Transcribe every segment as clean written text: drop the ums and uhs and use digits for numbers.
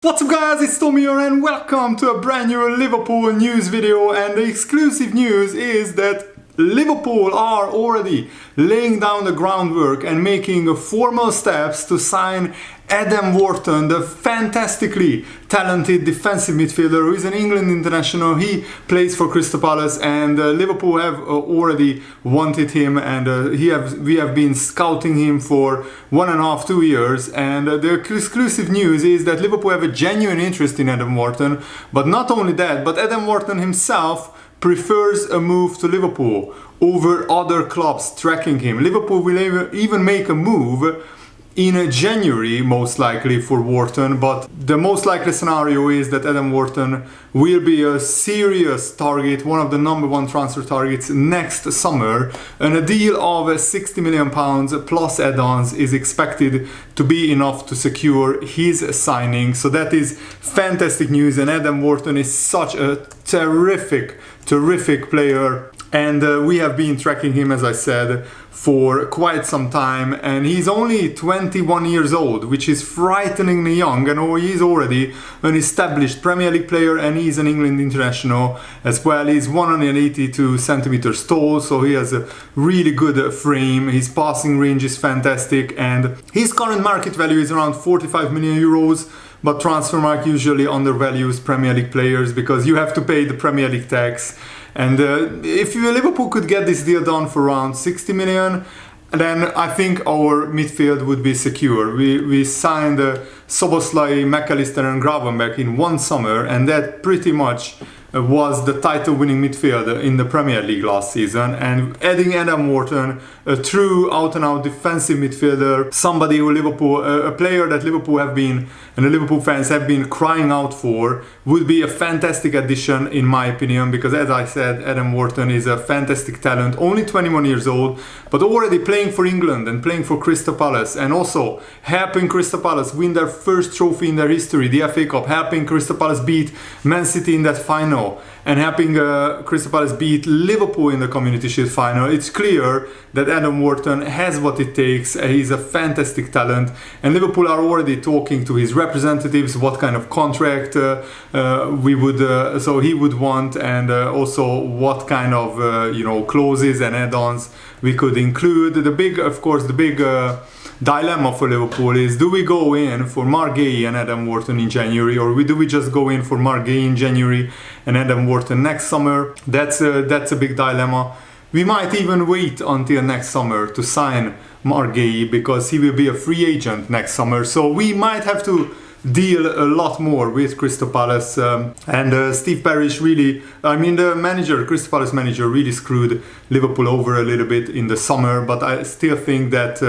What's up guys, it's Tommy here and welcome to a brand new Liverpool news video, and the exclusive news is that Liverpool are already laying down the groundwork and making formal steps to sign Adam Wharton, the fantastically talented defensive midfielder who is an England international. He plays for Crystal Palace, and Liverpool have already wanted him, and we have been scouting him for 1.5 to 2 years. And the exclusive news is that Liverpool have a genuine interest in Adam Wharton, but not only that, but Adam Wharton himself prefers a move to Liverpool over other clubs tracking him. Liverpool will even make a move in January, most likely, for Wharton, but the most likely scenario is that Adam Wharton will be a serious target, one of the #1 transfer targets next summer, and a deal of £60 million plus add-ons is expected to be enough to secure his signing. So that is fantastic news, and Adam Wharton is such a terrific player, and we have been tracking him, as I said, for quite some time, and he's only 21 years old, which is frighteningly young, and he's already an established Premier League player, and he's an England international as well. He's 182 centimeters tall, so he has a really good frame. His passing range is fantastic, and his current market value is around 45 million euros. But Transfermarkt usually undervalues Premier League players because you have to pay the Premier League tax. And if Liverpool could get this deal done for around 60 million, then I think our midfield would be secure. We signed Szoboszlai, McAllister and Gravenberch in one summer, and that pretty much was the title-winning midfield in the Premier League last season. And adding Adam Wharton, a true out-and-out defensive midfielder, somebody who a player that Liverpool have been, and the Liverpool fans have been crying out for, would be a fantastic addition in my opinion, because as I said, Adam Wharton is a fantastic talent, only 21 years old, but already playing for England and playing for Crystal Palace, and also helping Crystal Palace win their first trophy in their history, the FA Cup, helping Crystal Palace beat Man City in that final, and helping Crystal Palace beat Liverpool in the Community Shield final. It's clear that Adam Wharton has what it takes. He's a fantastic talent, and Liverpool are already talking to his representatives what kind of contract he would want, and also what kind of clauses and add-ons we could include. The big dilemma for Liverpool is, do we go in for Marc Guéhi and Adam Wharton in January, or do we just go in for Marc Guéhi in January and Adam Wharton next summer? That's a big dilemma. We might even wait until next summer to sign Marc Guéhi, because he will be a free agent next summer. So we might have to deal a lot more with Crystal Palace, and Steve Parish the Crystal Palace manager, really screwed Liverpool over a little bit in the summer. But I still think that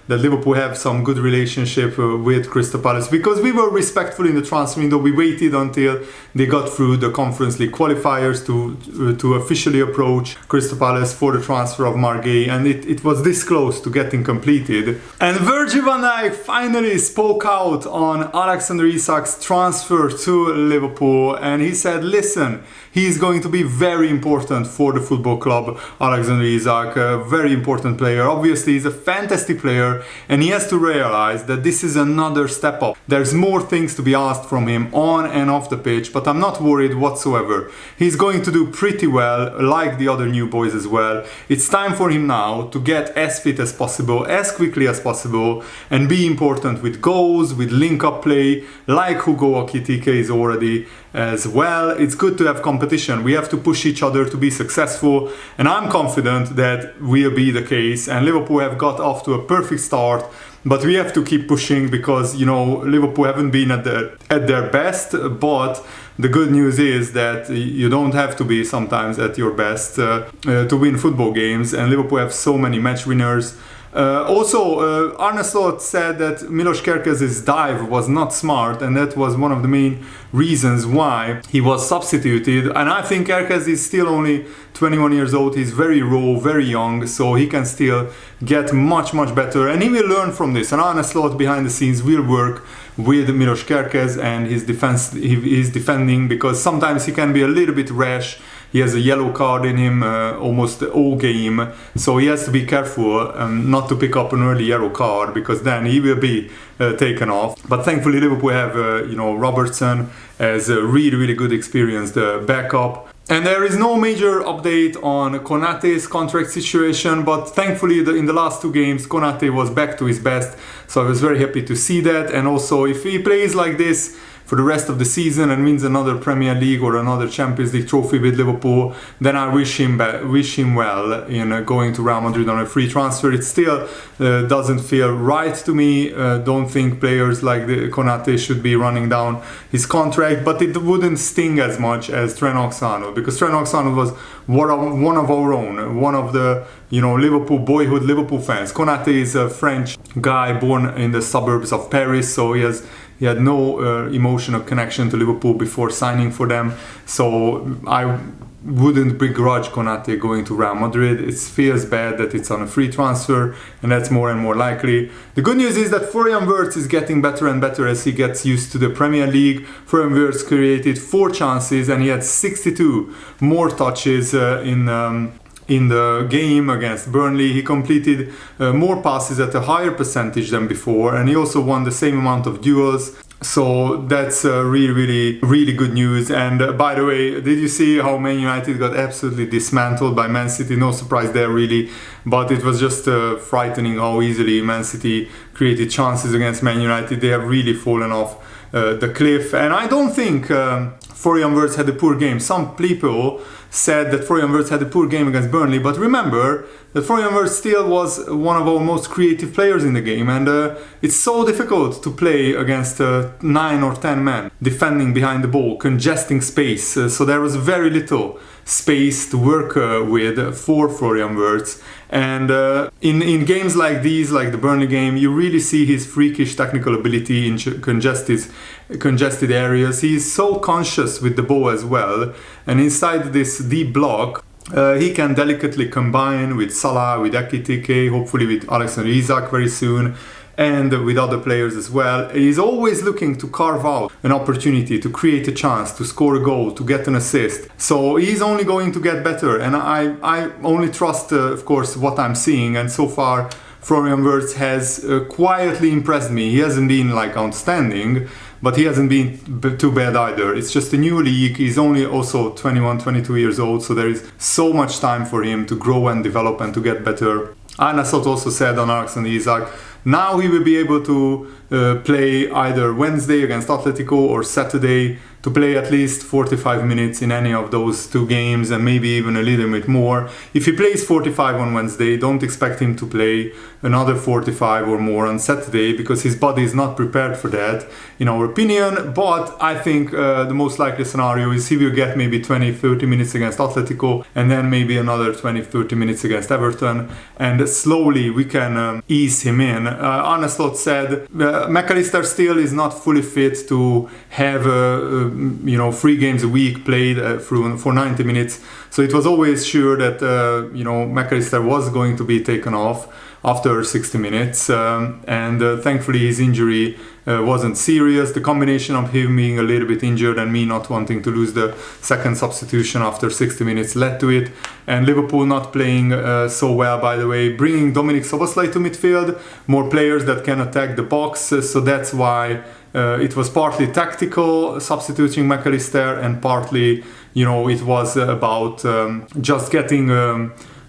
Liverpool have some good relationship with Crystal Palace, because we were respectful in the transfer window. We waited until they got through the Conference League qualifiers to officially approach Crystal Palace for the transfer of Marc Guéhi, and it was this close to getting completed. And Virgil van Dijk finally spoke out on Alexander Isak's transfer to Liverpool, and he said, listen, he's going to be very important for the football club. Alexander Isak, a very important player. Obviously, he's a fantastic player, and he has to realize that this is another step up. There's more things to be asked from him on and off the pitch, but I'm not worried whatsoever. He's going to do pretty well, like the other new boys as well. It's time for him now to get as fit as possible, as quickly as possible, and be important with goals, with link-up play, like Hugo Ekitike is already as well. It's good to have competition. We have to push each other to be successful, and I'm confident that will be the case. And Liverpool have got off to a perfect start, but we have to keep pushing, because Liverpool haven't been at their best. But the good news is that you don't have to be sometimes at your best to win football games, and Liverpool have so many match winners. Arne Slot said that Milos Kerkez's dive was not smart, and that was one of the main reasons why he was substituted. And I think Kerkez is still only 21 years old. He's very raw, very young, so he can still get much better, and he will learn from this. And Arne Slot behind the scenes will work with Milos Kerkez and his defending, because sometimes he can be a little bit rash. he has a yellow card in him almost all game, so he has to be careful not to pick up an early yellow card, because then he will be taken off. But thankfully Liverpool have Robertson as a really good experienced backup. And there is no major update on Konate's contract situation, but thankfully in the last 2 games Konate was back to his best, so I was very happy to see that. And also, if he plays like this for the rest of the season and wins another Premier League or another Champions League trophy with Liverpool, then I wish him well in going to Real Madrid on a free transfer. It still doesn't feel right to me. Don't think players like Konate should be running down his contract, but it wouldn't sting as much as Trent Alexander-Arnold, because Trent Alexander-Arnold was one of our own, one of the Liverpool boyhood Liverpool fans. Konate is a French guy born in the suburbs of Paris, so he had no emotional connection to Liverpool before signing for them. So I wouldn't begrudge Konate going to Real Madrid. It feels bad that it's on a free transfer, and that's more and more likely. The good news is that Florian Wirtz is getting better and better as he gets used to the Premier League. Florian Wirtz created 4 chances and he had 62 more touches in the game against Burnley. He completed more passes at a higher percentage than before, and he also won the same amount of duels. So that's really good news. And by the way, did you see how Man United got absolutely dismantled by Man City? No surprise there really, but it was just frightening how easily Man City created chances against Man United. They have really fallen off the cliff, and I don't think Florian Wirtz had a poor game. Some people said that Florian Wirtz had a poor game against Burnley, but remember that Florian Wirtz still was one of our most creative players in the game, and it's so difficult to play against 9 or 10 men defending behind the ball, congesting space, so there was very little space to work with for Florian Wirtz. And in games like these, like the Burnley game, you really see his freakish technical ability in congested areas. He's so conscious with the ball as well, and inside this deep block he can delicately combine with Salah, with Ekitike, hopefully with Alexander Isak very soon, and with other players as well. He's always looking to carve out an opportunity, to create a chance, to score a goal, to get an assist. So he's only going to get better, and I only trust, of course, what I'm seeing. And so far, Florian Wirtz has quietly impressed me. He hasn't been like outstanding, but he hasn't been too bad either. It's just a new league. He's only also 21, 22 years old, so there is so much time for him to grow and develop and to get better. Anasot also said on Alexander Isak, now he will be able to play either Wednesday against Atletico or Saturday, to play at least 45 minutes in any of those 2 games, and maybe even a little bit more. If he plays 45 on Wednesday, don't expect him to play another 45 or more on Saturday, because his body is not prepared for that, in our opinion. But I think the most likely scenario is he will get maybe 20-30 minutes against Atletico, and then maybe another 20-30 minutes against Everton, and slowly we can ease him in. Arne Slot said McAllister still is not fully fit to have 3 games a week played for 90 minutes, so it was always sure that McAllister was going to be taken off after 60 minutes, and thankfully his injury wasn't serious. The combination of him being a little bit injured and me not wanting to lose the second substitution after 60 minutes led to it. And Liverpool not playing so well, by the way, bringing Dominic Szoboszlai to midfield, more players that can attack the box, so that's why it was partly tactical substituting McAllister, and partly it was about just getting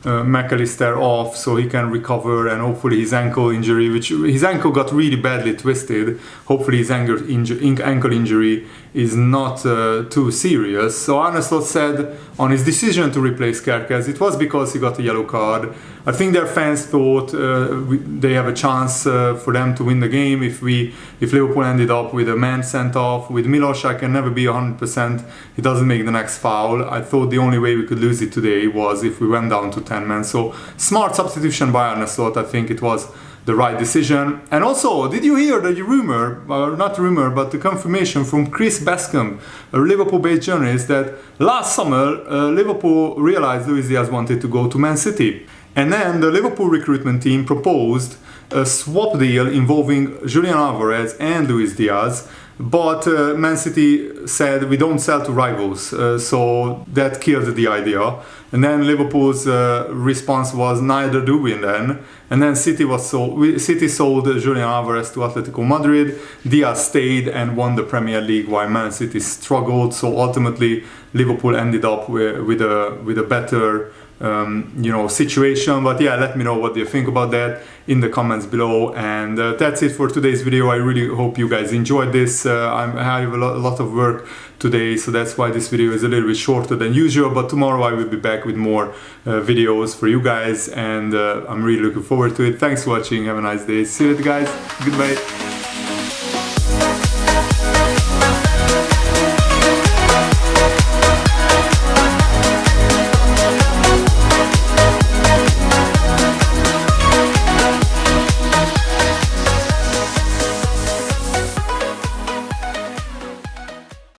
McAllister off so he can recover, and hopefully his ankle injury, which his ankle got really badly twisted, hopefully his ankle injury is not too serious. So Arne Slot said on his decision to replace Kerkez, it was because he got a yellow card. I think their fans thought they have a chance for them to win the game if Liverpool ended up with a man sent off. With Milos, I can never be 100%. He doesn't make the next foul. I thought the only way we could lose it today was if we went down to 10 men. So smart substitution by Arne Slot. I think it was the right decision. And also, did you hear the rumor, or not rumor, but the confirmation from Chris Bascom, a Liverpool-based journalist, that last summer Liverpool realized Luis Diaz wanted to go to Man City. And then the Liverpool recruitment team proposed a swap deal involving Julian Alvarez and Luis Diaz, but Man City said we don't sell to rivals, so that killed the idea. And then Liverpool's response was neither do we then. And then City sold Julian Alvarez to Atletico Madrid. Diaz stayed and won the Premier League while Man City struggled. So ultimately Liverpool ended up with a better situation. But yeah, let me know what you think about that in the comments below. And that's it for today's video. I really hope you guys enjoyed this. I have a lot of work today, so that's why this video is a little bit shorter than usual, but tomorrow I will be back with more videos for you guys, and I'm really looking forward to it. Thanks for watching. Have a nice day. See you guys. Goodbye.